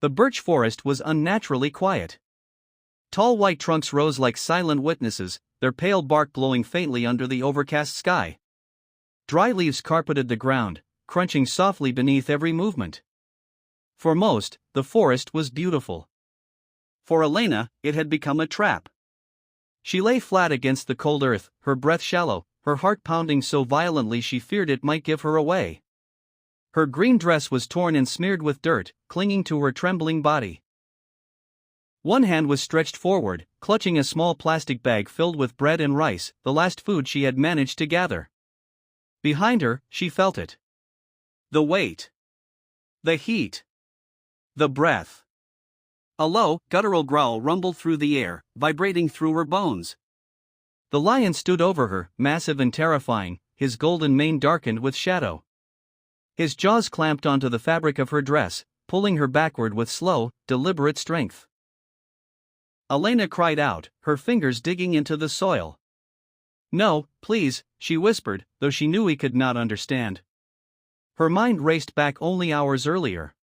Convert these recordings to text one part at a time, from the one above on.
The birch forest was unnaturally quiet. Tall white trunks rose like silent witnesses, their pale bark glowing faintly under the overcast sky. Dry leaves carpeted the ground, crunching softly beneath every movement. For most, the forest was beautiful. For Elena, it had become a trap. She lay flat against the cold earth, her breath shallow, her heart pounding so violently she feared it might give her away. Her green dress was torn and smeared with dirt, clinging to her trembling body. One hand was stretched forward, clutching a small plastic bag filled with bread and rice, the last food she had managed to gather. Behind her, she felt it. The weight. The heat. The breath. A low, guttural growl rumbled through the air, vibrating through her bones. The lion stood over her, massive and terrifying, his golden mane darkened with shadow. His jaws clamped onto the fabric of her dress, pulling her backward with slow, deliberate strength. Elena cried out, her fingers digging into the soil. "No, please," she whispered, though she knew he could not understand. Her mind raced back only hours earlier.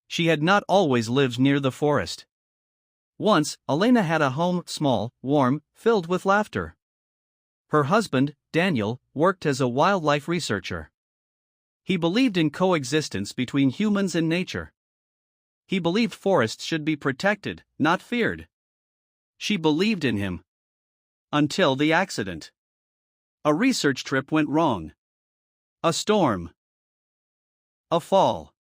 She had not always lived near the forest. Once, Elena had a home, small, warm, filled with laughter. Her husband, Daniel, worked as a wildlife researcher. He believed in coexistence between humans and nature. He believed forests should be protected, not feared. She believed in him. Until the accident. A research trip went wrong. A storm. A fall.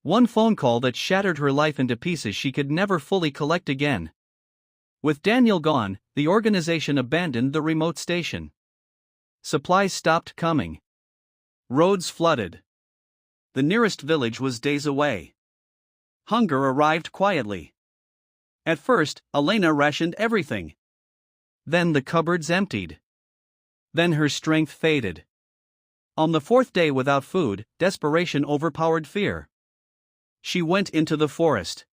One phone call that shattered her life into pieces she could never fully collect again. With Daniel gone, the organization abandoned the remote station. Supplies stopped coming. Roads flooded. The nearest village was days away. Hunger arrived quietly. At first, Elena rationed everything. Then the cupboards emptied. Then her strength faded. On the fourth day without food, desperation overpowered fear. She went into the forest.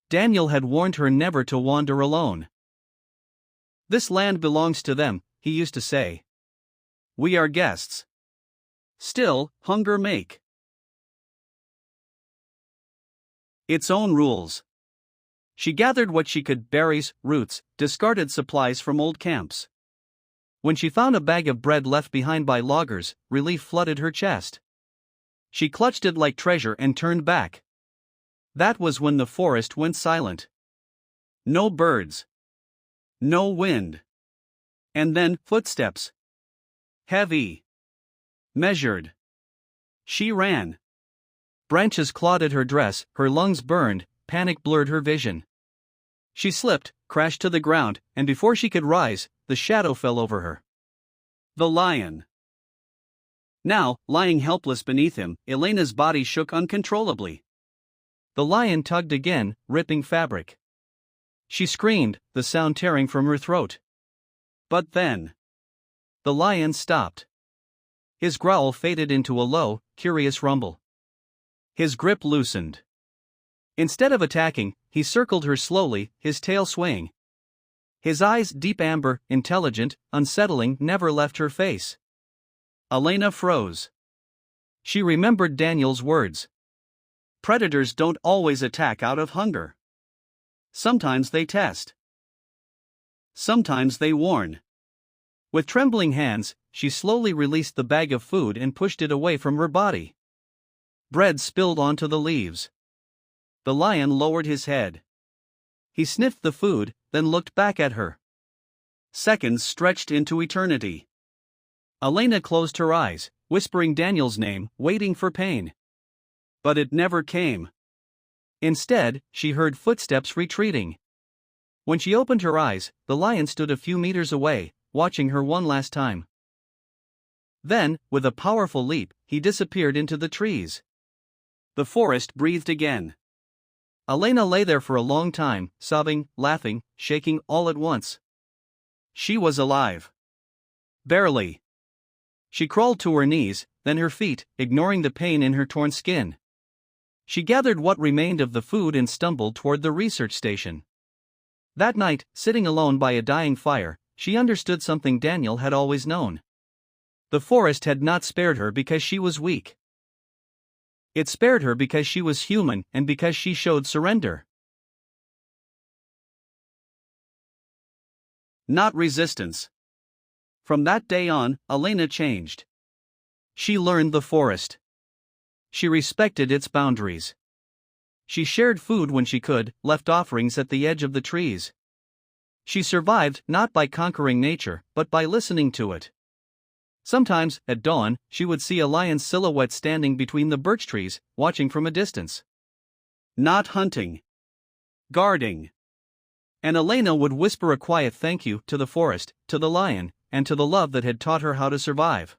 Daniel had warned her never to wander alone. "This land belongs to them," he used to say. "We are guests." Still, hunger make its own rules. She gathered what she could, berries, roots, discarded supplies from old camps. When she found a bag of bread left behind by loggers, relief flooded her chest. She clutched it like treasure and turned back. That was when the forest went silent. No birds. No wind. And then, footsteps. Heavy. Measured. She ran. Branches clawed at her dress, her lungs burned, panic blurred her vision. She slipped, crashed to the ground, and before she could rise, the shadow fell over her. The lion. Now, lying helpless beneath him, Elena's body shook uncontrollably. The lion tugged again, ripping fabric. She screamed, the sound tearing from her throat. But then, the lion stopped. His growl faded into a low, curious rumble. His grip loosened. Instead of attacking, he circled her slowly, his tail swaying. His eyes, deep amber, intelligent, unsettling, never left her face. Elena froze. She remembered Daniel's words. Predators don't always attack out of hunger. Sometimes they test. Sometimes they warn. With trembling hands, she slowly released the bag of food and pushed it away from her body. Bread spilled onto the leaves. The lion lowered his head. He sniffed the food, then looked back at her. Seconds stretched into eternity. Elena closed her eyes, whispering Daniel's name, waiting for pain. But it never came. Instead, she heard footsteps retreating. When she opened her eyes, the lion stood a few meters away, watching her one last time. Then, with a powerful leap, he disappeared into the trees. The forest breathed again. Elena lay there for a long time, sobbing, laughing, shaking all at once. She was alive. Barely. She crawled to her knees, then her feet, ignoring the pain in her torn skin. She gathered what remained of the food and stumbled toward the research station. That night, sitting alone by a dying fire, she understood something Daniel had always known. The forest had not spared her because she was weak. It spared her because she was human and because she showed surrender. Not resistance. From that day on, Elena changed. She learned the forest. She respected its boundaries. She shared food when she could, left offerings at the edge of the trees. She survived not by conquering nature, but by listening to it. Sometimes, at dawn, she would see a lion's silhouette standing between the birch trees, watching from a distance. Not hunting. Guarding. And Elena would whisper a quiet thank you to the forest, to the lion, and to the love that had taught her how to survive.